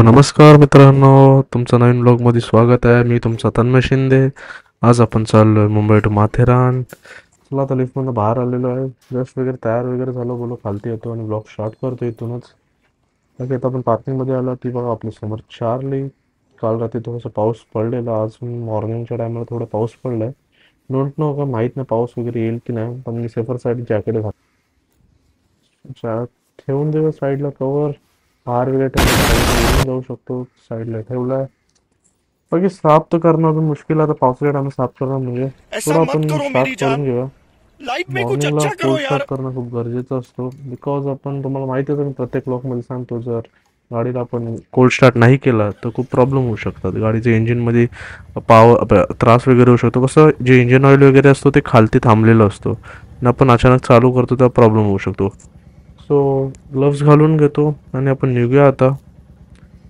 नमस्कार मित्रांनो, तुमचं नवीन ब्लॉगमध्ये स्वागत आहे. मी तुमचा तन्मय शिंदे. आज आपण चाललो आहे मुंबई टू माथेरान. चला आता लिफ्टमधून बाहेर आलेलो आहे. जस्ट वगैरे तयार वगैरे झालो, बोलो खालती येतो आणि ब्लॉग स्टार्ट करतो इथूनच. बाकी आता आपण पार्किंगमध्ये आलो. ती बघा आपल्या समोर चार्ली. काल रात्री थोडासा पाऊस पडलेला, आज मॉर्निंगच्या टायमाला थोडा पाऊस पडला आहे. डोंट नो का माहीत नाही पाऊस वगैरे येईल की नाही, पण मी सेफर साईड जॅकेट ठेवून देऊ साईडला कवर. बाहेर वगैरे ठेवून जाऊ शकतो, साईडला ठेवलाय. बाकी साफ तर करणं अजून मुश्किल आहे. आता पावसाळ्यात आम्ही साफ करणं म्हणजे ऐसा थोडं मत आपण करो स्टार्ट मेरी करून जान, घेऊया. लाइफ में कुछ मॉर्निंगला अच्छा करो कोल्ड स्टार्ट यार। करणं खूप गरजेचं असतो. बिकॉज आपण तुम्हाला माहिती आहे, मी प्रत्येक ब्लॉगमध्ये सांगतो, जर गाडीला आपण कोल्ड स्टार्ट नाही केला तर खूप प्रॉब्लेम होऊ शकतात. गाडीच्या इंजिनमध्ये त्रास वगैरे होऊ शकतो. कसं जे इंजिन ऑइल वगैरे असतो ते खालती थांबलेलं असतो आणि आपण अचानक चालू करतो तेव्हा प्रॉब्लेम होऊ शकतो. सो ग्लव्स घालून घेतो आणि आपण निघूया आता.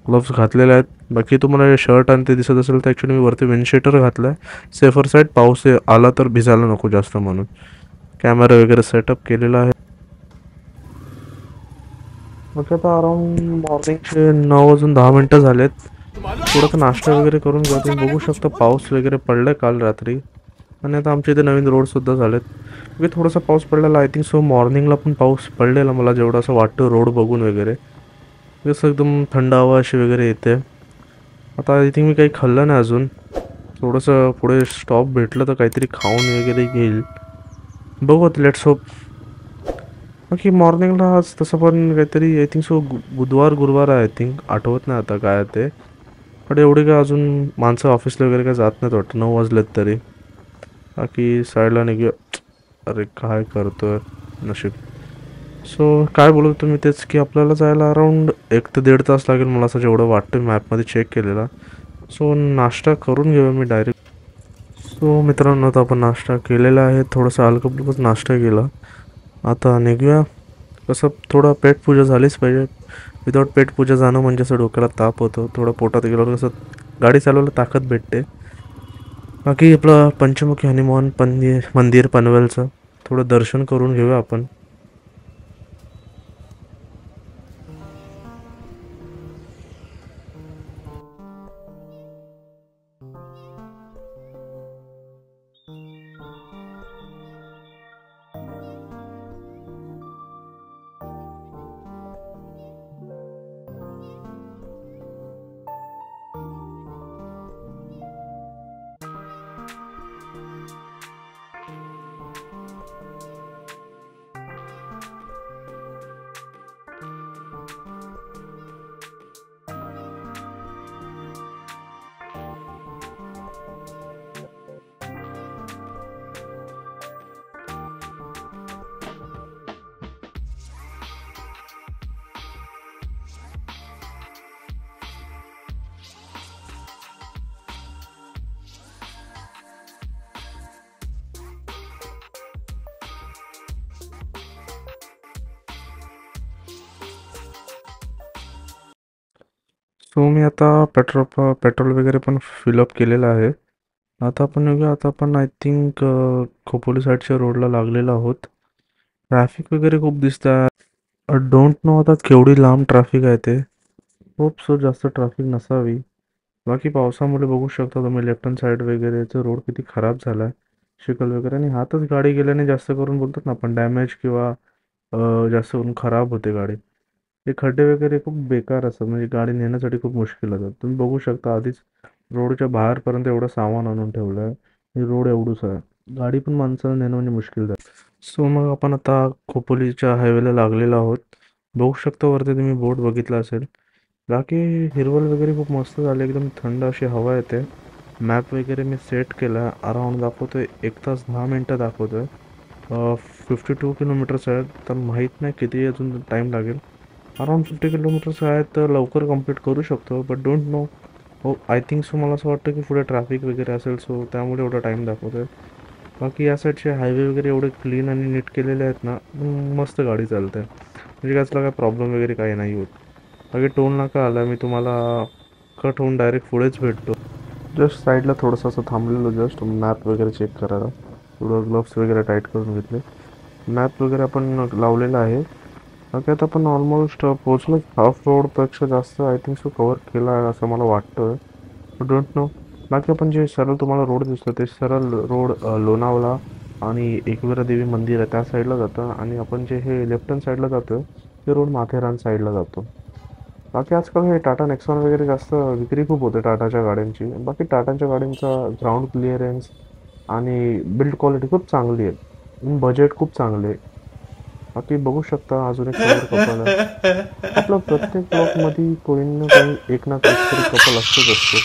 ग्लव्स घातलेले आहेत. बाकी तुम्हाला शर्ट आणि ते दिसत असेल तर ॲक्च्युली मी वरती विंडशीटर घातलं आहे. सेफर साईड पाऊस आला तर भिजायला नको जास्त म्हणून. कॅमेरा वगैरे सेटअप केलेला आहे. मग आता अराऊंड मॉर्निंगचे 9:10 झालेत. थोडंसं नाश्ता वगैरे करून घ्या. तुम्ही बघू शकता पाऊस वगैरे पडला काल रात्री आणि आता आमच्या इथे नवीन रोडसुद्धा झालेत. म्हणजे थोडासा पाऊस पडलेला, आय थिंक सो मॉर्निंगला पण पाऊस पडलेला मला जेवढं असं वाटतं रोड बघून वगैरे. जसं एकदम थंड हवा अशी वगैरे येते. आता आय थिंक मी काही खाल्लं नाही अजून. थोडंसं पुढे स्टॉप भेटलं तर काहीतरी खाऊन वगैरे घेईल. बघूत, लेट्स होप. बाकी मॉर्निंगला आज तसं पण काहीतरी आय थिंक सो बुधवार गुरुवार आहे, आय थिंक. आठवत नाही आता काय ते. पण एवढे काय अजून माणसं ऑफिसला वगैरे काय जात नाहीत वाटतं. 9 वाजलेत तरी. बाकी साईडला निघूया. अरे काय करतोय नशीब. सो काय बोलत होतो मी, तेच की आपल्याला जायला अराऊंड 1 ते 1.5 तास लागेल मला असं जेवढं वाटतं मॅपमध्ये चेक केलेला. सो नाश्ता करून घेऊया मी डायरेक्ट. सो मित्रांनो, आता आपण नाश्ता केलेला आहे. थोडंसं हलकंफुलकंच नाश्ता केला. आता निघूया. कसं थोडं पेटपूजा झालीच पाहिजे. विदाऊट पेटपूजा जाणं म्हणजे असं डोक्याला ताप होतो. थोडं पोटात गेल्यावर कसं गाडी चालवायला ताकद भेटते. बाकी आपलं पंचमुखी हनुमान मंदिर पनवेलचं थोडं दर्शन करून घेऊया आपण. सो मी आता पेट्रोल वगैरे पण फिलअप केलेलं आहे. आता आपण निघूया. आता आपण आय थिंक खोपोली साईडच्या रोडला लागलेलो आहोत. ट्रॅफिक वगैरे खूप दिसतं. डोंट नो आता केवढी लांब ट्रॅफिक आहे ते. होप सो जास्त ट्रॅफिक नसावी. बाकी पावसामुळे बघू शकता तुम्ही लेफ्ट हँड साईड वगैरेचं रोड किती खराब झाला आहे. चिखल वगैरे आणि हातच गाडी गेल्याने जास्त करून बोलतात ना आपण डॅमेज किंवा जास्त करून खराब होते गाडी. हे खड्डे वगैरे खूप बेकार असतात, म्हणजे गाडी नेण्यासाठी खूप मुश्किल होतात. तुम्ही बघू शकता आधीच रोडच्या बाहेरपर्यंत एवढं सामान आणून ठेवलं आहे. हे रोड एवढंच आहे, गाडी पण माणसाला नेणं म्हणजे मुश्किल झालं. सो मग आपण आता खोपोलीच्या हायवेला लागलेलो आहोत. बघू शकता वरती तुम्ही बोर्ड बघितला असेल. बाकी हिरवळ वगैरे खूप मस्त झाली, एकदम थंड अशी हवा येते. मॅप वगैरे मी सेट केला. अराऊंड दाखवतोय 1 तास 10 मिनटं दाखवतोय. 52 किलोमीटर्स आहेत, तर माहीत नाही किती अजून टाईम लागेल. अराऊंड 50 किलोमीटर्स आहेत तर लवकर कंप्लीट करू शकतो, बट डोंट नो. हो, आय थिंक सो. मला असं वाटतं की पुढे ट्रॅफिक वगैरे असेल, सो त्यामुळे एवढा टाईम दाखवतोय. बाकी या साईडचे हायवे वगैरे एवढे क्लीन आणि नीट केलेले आहेत ना, मस्त गाडी चालते. म्हणजे त्याचला काय प्रॉब्लेम वगैरे काही नाही होत. बाकी टोल नाका आला, मी तुम्हाला कट होऊन डायरेक्ट पुढेच भेटतो. जस्ट साईडला थोडंसं असं थांबलेलो, जस्ट मॅप वगैरे चेक करायला. थोडं ग्लोव्स वगैरे टाईट करून घेतले. मॅप वगैरे आपण लावलेला आहे. बाकी आता आपण ऑलमोस्ट पोहोचलो. हाफ रोडपेक्षा जास्त आय थिंक सो कव्हर केला आहे असं मला वाटतं. Don't know. बाकी आपण जे सरळ तुम्हाला रोड दिसतो ते सरळ रोड लोणावळा आणि एकविरा देवी मंदिर आहे त्या साईडला जातं, आणि आपण जे हे लेफ्ट हँड साईडला जातो ते रोड माथेरान साईडला जातो. बाकी आजकाल हे टाटा नेक्सॉन वगैरे जास्त विक्री खूप होते टाटाच्या गाड्यांची. बाकी टाटाच्या गाड्यांचा ग्राउंड क्लिअरन्स आणि बिल्ड क्वालिटी खूप चांगली आहे. बजेट खूप चांगले आहे. बाकी बघू शकता अजून एक समोर कपल आहे. आपलं प्रत्येक ब्लॉकमध्ये कोणी ना कोणी एक ना एक तरी कपल असतोच असतो.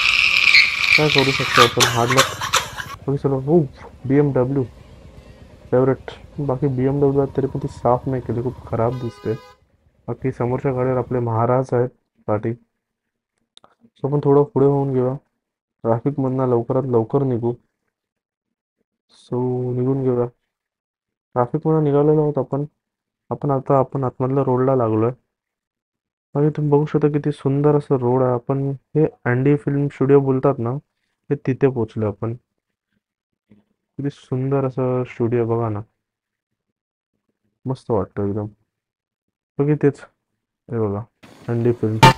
काय करू शकतो आपण, हार्ड लक. बाकी चलो हो, BMW फेवरेट. बाकी BMW आहेत तरी पण ती साफ नाही केली, खूप खराब दिसते. बाकी समोरच्या गाडीवर आपले महाराज आहेत पाठी. सो आपण थोडं पुढे होऊन घेऊया. ट्रॅफिकमधनं लवकरात लवकर निघू. सो निघून घेऊया. ट्रॅफिकमधून निघालेलो आहोत आपण. आपण आतमधल्या रोडला लागलोय. आणि तुम्ही बघू शकता किती सुंदर असं रोड आहे. आपण हे अँडी फिल्म स्टुडिओ बोलतात ना, हे तिथे पोहोचलो आपण. किती सुंदर असं स्टुडिओ बघा ना, मस्त वाटतं एकदम. बघ तेच, हे बघा, अँडी फिल्म्स.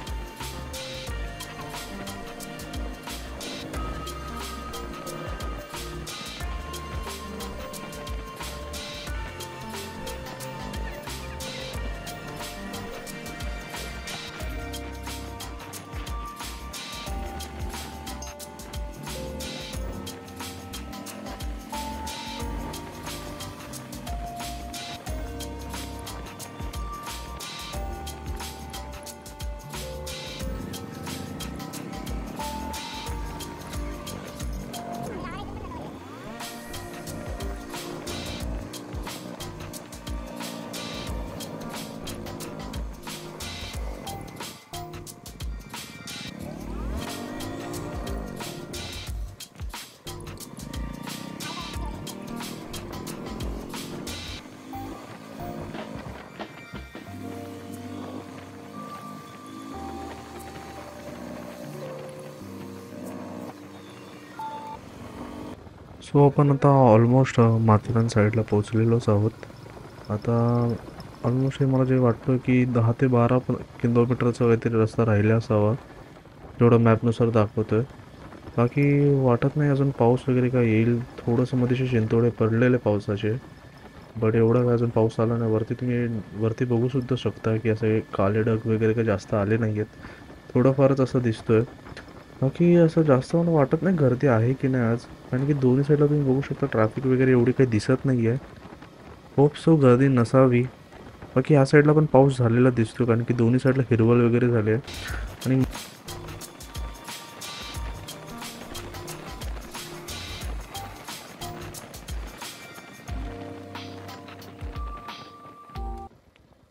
सो आपण आता ऑलमोस्ट माथेरान साईडला पोहोचलेलोच आहोत. आता ऑलमोस्ट हे मला जे वाटतं की 10 ते 12 किलोमीटरचा काहीतरी रस्ता राहिला असावा, जेवढं मॅपनुसार दाखवतोय. बाकी वाटत नाही अजून पाऊस वगैरे काय येईल. थोडंसं मध्येचे शिंतोडे पडलेले पावसाचे, बट एवढा काय अजून पाऊस आला नाही. वरती बघू सुद्धा शकता की असे काले ढग वगैरे काही जास्त आले नाही आहेत. थोडंफारच असं दिसतोय. बाकी असं जास्त मला वाटत नाही गर्दी आहे की नाही आज, कारण की दोन्ही साईडला तुम्ही बघू शकता ट्रॅफिक वगैरे एवढी काही दिसत नाही आहे. होप सो गर्दी नसावी. बाकी ह्या साईडला पण पाऊस झालेला दिसतो, कारण की दोन्ही साईडला हिरवळ वगैरे झाले आहे. आणि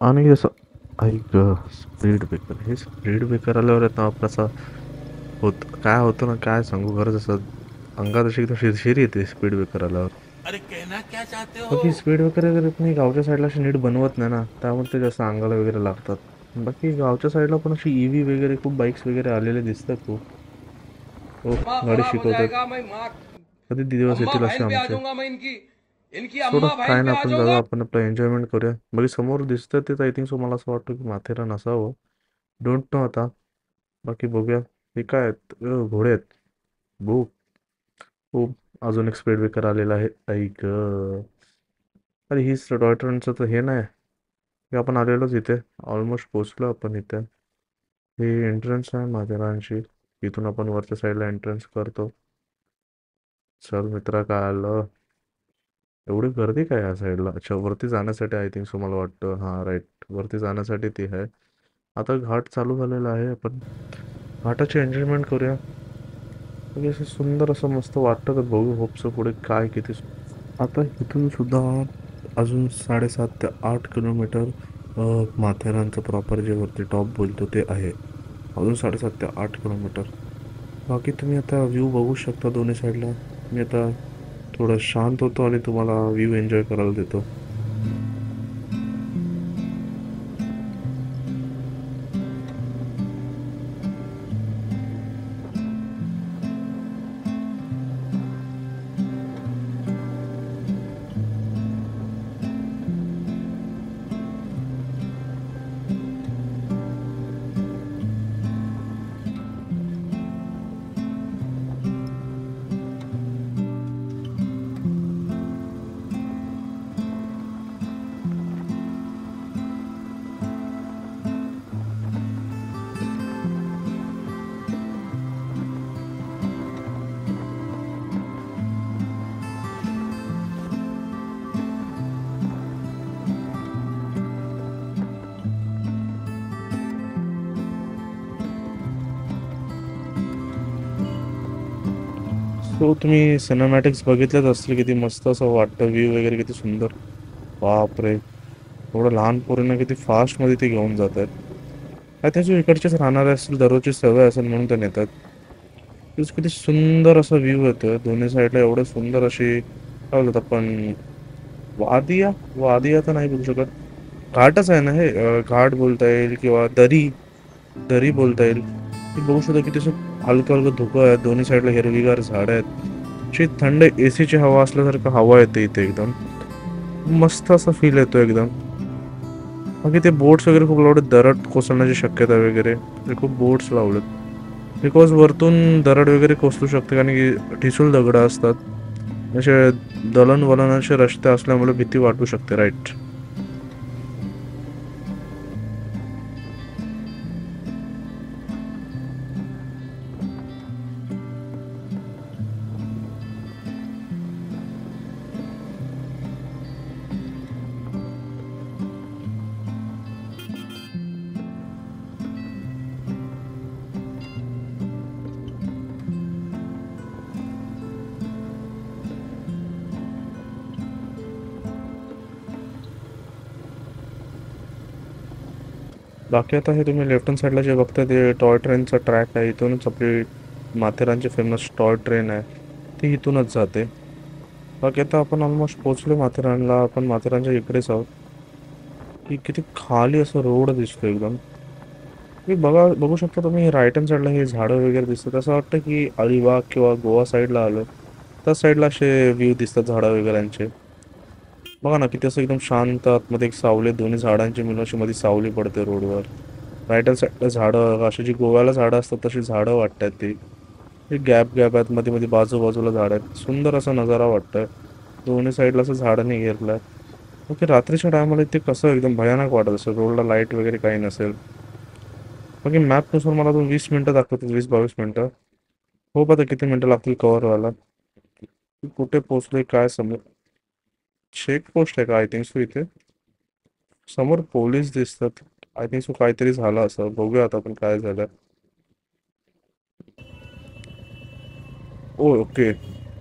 आणि असं ऐक, स्पीड ब्रेकर, हे स्पीड ब्रेकर आल्यावर आता आपलं असं काय होतं ना, काय सांगू खरंच. असं अंगात अशी एकदम शिरशिरी येते स्पीड ब्रेकर आल्यावर. बाकी स्पीड ब्रेकर वगैरे पण गावच्या साईडला अशी नीट बनवत नाही ना, त्यामुळे ते जास्त अंगाला वगैरे लागतात. बाकी गावच्या साईडला पण अशी EV वगैरे खूप बाईक्स वगैरे आलेले दिसतात खूप. हो, अम्मा गाडी खराब हो शिकवतात. जाएगा मैं माँ कधी दिवस अम्मा येतील असे बहन पे आ आमचे. जाऊंगा मैं इनकी इनकी सोडा अम्मा काय बहन पे ना, आ आपण जाऊया, जाऊंगा. आपण आपलं एन्जॉयमेंट करूया. बाकी समोर दिसतं तेच आय थिंक सो मला असं वाटतं की माथेरान असावं. डोंट नो आता. बाकी बघूया. हे काय आहेत, घोडे आहेत. भू खूप. अजून एक स्पीड ब्रेकर आलेला आहे. ऐक, अरे हीच टॉय ट्रेनचं तर हे नाही, हे आपण आलेलोच इथे. ऑलमोस्ट पोचलो आपण इथे. ही एंट्रन्स आहे माथेरानची. इथून आपण वरच्या साईडला एंट्रन्स करतो. चल मित्रा, काय आलं. एवढी गर्दी काय या साईडला. अच्छा, वरती जाण्यासाठी आय थिंक सो मला वाटतं. हां राईट, वरती जाण्यासाठी ती आहे. आता घाट चालू झालेला आहे, आपण घाटाची एन्जॉयमेंट करूया. म्हणजे असं सुंदर असं मस्त वाटतं तर बघू होपचं पुढे काय किती आता इथून सुद्धा अजून 7.5 ते 8 किलोमीटर माथेरानचं प्रॉपर जे वरती टॉप बोलतो ते आहे. अजून 7.5 ते 8 किलोमीटर. बाकी तुम्ही आता व्ह्यू बघू शकता दोन्ही साईडला. मी आता थोडं शांत होतो आणि तुम्हाला व्ह्यू एन्जॉय करायला देतो. तो तुम्ही सिनेमॅटिक्स बघितलेच असतील, किती मस्त असं वाटतं, व्ह्यू वगैरे किती सुंदर. बापरे, एवढं लहान पोरींना किती फास्टमध्ये ते घेऊन जात आहेत. काय त्याच्या इकडचेच राहणारे असतील, दररोजची सवय असेल म्हणून ते नेतात. तेच किती सुंदर असा व्ह्यू येतोय दोन्ही साईडला, एवढं सुंदर अशी काय बोलतात आपण, वादिया, वादिया तर नाही बोलू शकत, घाटच आहे ना हे, घाट बोलता येईल किंवा दरी, दरी बोलता येईल. ती बघू शकता किती असं हलकं हलकं धुकं आहे, दोन्ही साईडला हिरवीगार झाड आहेत. अशी थंड एसीची हवा असल्यासारखं हवा येते इथे एकदम. मस्त असा फील येतो एकदम. बाकी ते बोट्स वगैरे खूप लावलेत, दरड कोसळण्याची शक्यता वगैरे, ते खूप बोट्स लावलेत. बिकॉज वरतून दरड वगैरे कोसळू शकते, कारण की ठिसूळ दगड असतात असे, दळण वळणाचे रस्ते असल्यामुळे भीती वाटू शकते, राईट. बाकी आता हे तुम्ही लेफ्ट हँड साईडला जे बघताय ते टॉय ट्रेनचा ट्रॅक आहे, इथूनच आपली माथेरानची फेमस टॉय ट्रेन आहे, ती इथूनच जाते. बाकी आता आपण ऑलमोस्ट पोहोचलो माथेरानला, आपण माथेरानच्या इकडेच आहोत. की किती खाली असं रोड दिसतो एकदम. मी बघू शकता तुम्ही, राईट हँड साईडला हे झाडं वगैरे दिसतात, असं वाटतं की अलिबाग किंवा गोवा साईडला आलं, त्या साईडला असे व्ह्यू दिसतात झाडं वगैरेंचे. बघा ना किती असं एकदम शांत, आतमध्ये एक सावली, दोन्ही झाडांची मिळून अशी मध्ये सावली पडते रोडवर. राईट हँड साईडला झाडं, अशी जी गोव्याला झाडं असतात तशी झाडं वाटतात ती. गॅप गॅप आहेत, मध्ये मध्ये बाजूबाजूला झाड आहेत, सुंदर असा नजारा वाटतोय. दोन्ही साईडला असं झाडांनी घेरलंय. ओके, रात्रीच्या टायमाला ते कसं एकदम भयानक वाटत असेल, रोडला लाईट वगैरे काही नसेल. बाकी मॅपनुसार मला तो 20 मिनटं दाखवतो, 20-22 मिनटं. हो, आता किती मिनटं लागतील कव्हर व्हायला. कुठे पोहोचलोय काय समज, चेक पोस्ट आहे का आय थिंक सो इथे. समोर पोलीस दिसतात, आय थिंक सो काहीतरी झालं असं, बघूया आता आपण काय झालं. ओ ओके,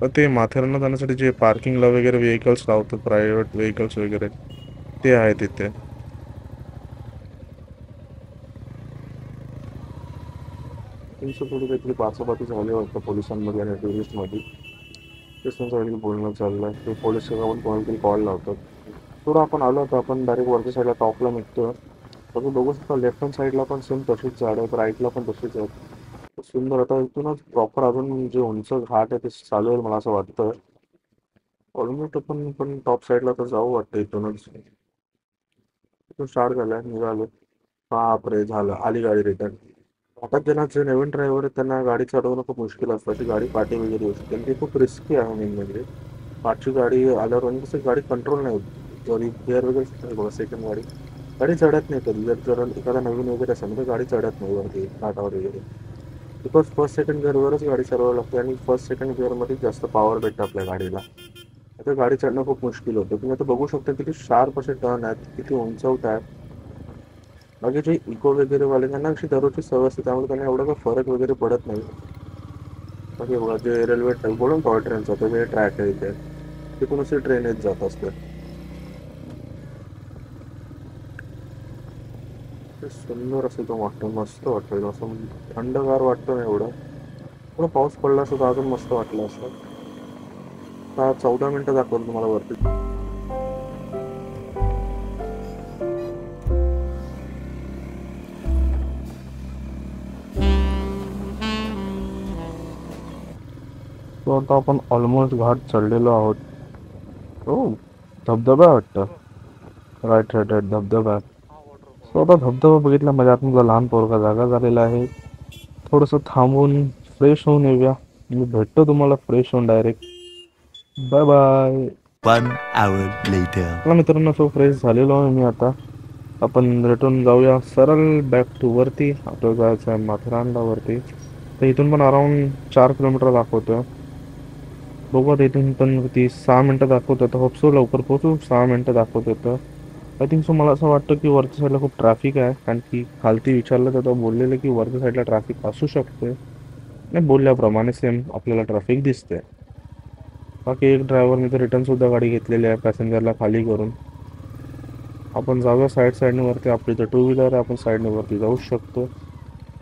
तर ते माथेरानला जाण्यासाठी जे पार्किंगला वगैरे व्हेकल्स लावतात, प्रायव्हेट व्हेकल्स वगैरे, ते आहे तिथे. तुमचं थोडी काहीतरी बाचाबाची झाली वाटतं पोलिसांमध्ये आणि टुरिस्टमध्ये, तेच त्यांचं काहीतरी बोलणं चाललंय, ते पोलीस पण कोणातरी कॉल लावतात. थोडं आपण आलो होतो, आपण डायरेक्ट वरच्या साईडला टॉपला निघतो. तुम्ही बघू शकता लेफ्ट हँड साईडला पण सेम तशीच झाड आहेत, राईटला पण तशीच आहेत. सुंदर. आता इथूनच प्रॉपर अजून जे उंच घाट आहे ते चालू आहे मला असं वाटतं. ऑलमोस्ट आपण पण टॉप साईडला तर जाऊ वाटतं इथूनच. इथून स्टार्ट झालाय, निघालो. बापरे, झालं, आली गाडी रिटर्न. आता ज्यांना जे नवीन ड्रायव्हर आहेत त्यांना गाडी चालवणं खूप मुश्किल असतं, ती गाडी पाठी वगैरे येऊ शकते, आणि ती खूप रिस्की आहे मेन म्हणजे. पाठची गाडी आल्यावर म्हणजे कसं गाडी कंट्रोल नाही होत, जरी गिअर वगैरे सुटलं बघा, सेकंड गाडी गाडी चढत नाही कधी, जर एखादा नवीन वगैरे असेल तर गाडी चढत नाही वरती घाटावर वगैरे. बिकॉज फर्स्ट सेकंड गिअरवरच गाडी चालवावी लागते, आणि फर्स्ट सेकंड गिअरमध्ये जास्त पॉवर भेटतं आपल्या गाडीला. आता गाडी चढणं खूप मुश्किल होतं. तुम्ही आता बघू शकता किती शार्प असे टर्न आहेत, किती उंचवत आहेत. बाकी जे इको वगैरे वाले त्यांना अशी दररोजची सवय असते, त्यामुळे त्यांना एवढा काही फरक वगैरे पडत नाही. बाकी बघा, जे रेल्वे ट्रॅक बोलून टॉय ट्रेनचा तो जे ट्रॅक आहे इथे, तिथून अशी ट्रेन येत जात असते. ते सुंदर असं एकदम वाटतं, मस्त वाटतं असं, थंडगार वाटतं ना एवढं. थोडं पाऊस पडला असतं तर अजून मस्त वाटलं असतं. आता 14 मिनटं दाखवलं तुम्हाला वरती. तो आता आपण ऑलमोस्ट घाट चढलेलो आहोत. हो, धबधबा वाटतं, राईट राईट राईट, धबधबा. सो आता धबधबा बघितला म्हणजे आतमधला लहान पोरगा जागा झालेला आहे. थोडंसं थांबून फ्रेश होऊन येऊया. मी भेटतो तुम्हाला फ्रेश होऊन direct. Bye bye. 1 hour later. चला मित्रांनो, सो फ्रेश झालेलो आहे मी आता. आपण रिटर्न जाऊया सरळ बॅक टू वरती, आपल्याला जायचं आहे माथेरानला वरती. तर इथून पण अराऊंड 4 किलोमीटर दाखवतोय. बघू आता इथून पण किती, 6 मिनटं दाखवतं, तर होपसो लवकर पोहोचू. 6 मिनटं दाखवत होतं आय थिंक सो. मला असं वाटतं की वरच्या साईडला खूप ट्रॅफिक आहे, कारण की खालती विचारलं तर तो बोललेलं की वरच्या साईडला ट्रॅफिक असू शकते. नाही, बोलल्याप्रमाणे सेम आपल्याला ट्रॅफिक दिसते. बाकी एक ड्रायव्हरने तर रिटर्न सुद्धा गाडी घेतलेली आहे पॅसेंजरला खाली करून. आपण जाऊया साईडने वरती, आपली तर टू व्हीलर आहे, आपण साईडने वरती जाऊ शकतो.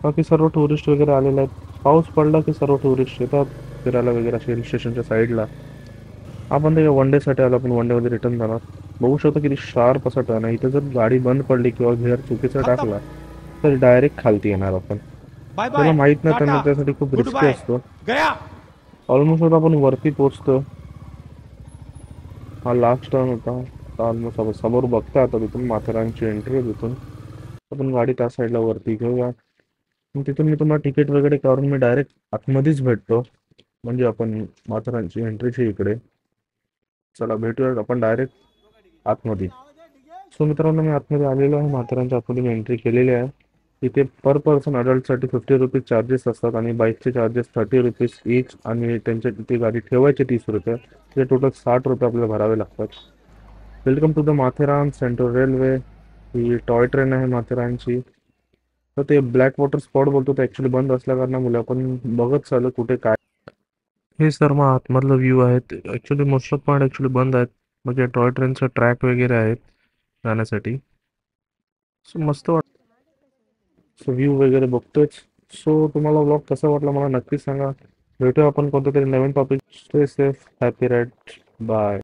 बाकी सर्व टुरिस्ट वगैरे आलेले आहेत. पाऊस पडला की सर्व टुरिस्ट येतात फिरायला वगैरे हिल स्टेशनच्या साईडला. आपण ते वन डेसाठी आलो, आपण वन डेमध्ये रिटर्न जाणार. बघू शकतो किती शार्प असा टर्न आहे इथं. जर गाडी बंद पडली किंवा गिअर चुकीचा खत्म. टाकला तर डायरेक्ट खालती येणार आपण. बाय त्याला बाय. माहीत नाही, त्यांना टाटा. त्यासाठी खूप गुड रिस्की बाय. असतो. गया. ऑलमोस्ट आता आपण वरती पोचतो. हा लास्ट टर्न होता. ऑलमोस्ट आपण समोर बघता आता तिथून माथेरानची एंट्री आहे. तिथून आपण गाडी त्या साईडला वरती घेऊया. मग तिथून मी तुम्हाला तिकीट वगैरे काढून मी डायरेक्ट आतमध्येच भेटतो. म्हणजे आपण माथेरानची एंट्रीची इकडे. चला भेटूया आपण डायरेक्ट आतमध्ये. सो मित्रांनो, मी आतमध्ये आलेलो आहे. माथेरानच्या आतमध्ये मी एंट्री केलेली आहे. इथे पर पर्सन अडल्टसाठी 50 रुपीज चार्जेस असतात आणि बाईकचे चार्जेस 30 रुपीज ईच, आणि त्यांच्या तिथे गाडी ठेवायचे 30 रुपये. ते टोटल 60 रुपये आपल्याला भरावे लागतात. Welcome to the Matheran Central Railway. ही टॉय ट्रेन आहे माथेरानची. तर ते ब्लॅक वॉटर स्पॉट बोलतो, ते ॲक्च्युली बंद असल्या कारणामुळे आपण बघत चालू कुठे काय. हे सर मग आतमधलं व्ह्यू आहेत. Actually most of point actually बंद आहेत. म्हणजे टॉय ट्रेनचं ट्रॅक वगैरे आहेत जाण्यासाठी. सो मस्त सो व्ह्यू वगैरे बघतोच. सो तुम्हाला व्लॉग कसा वाटला मला नक्कीच सांगा. भेटूया आपण कोणत्या तरी नवीन topic. Stay safe, happy ride, bye.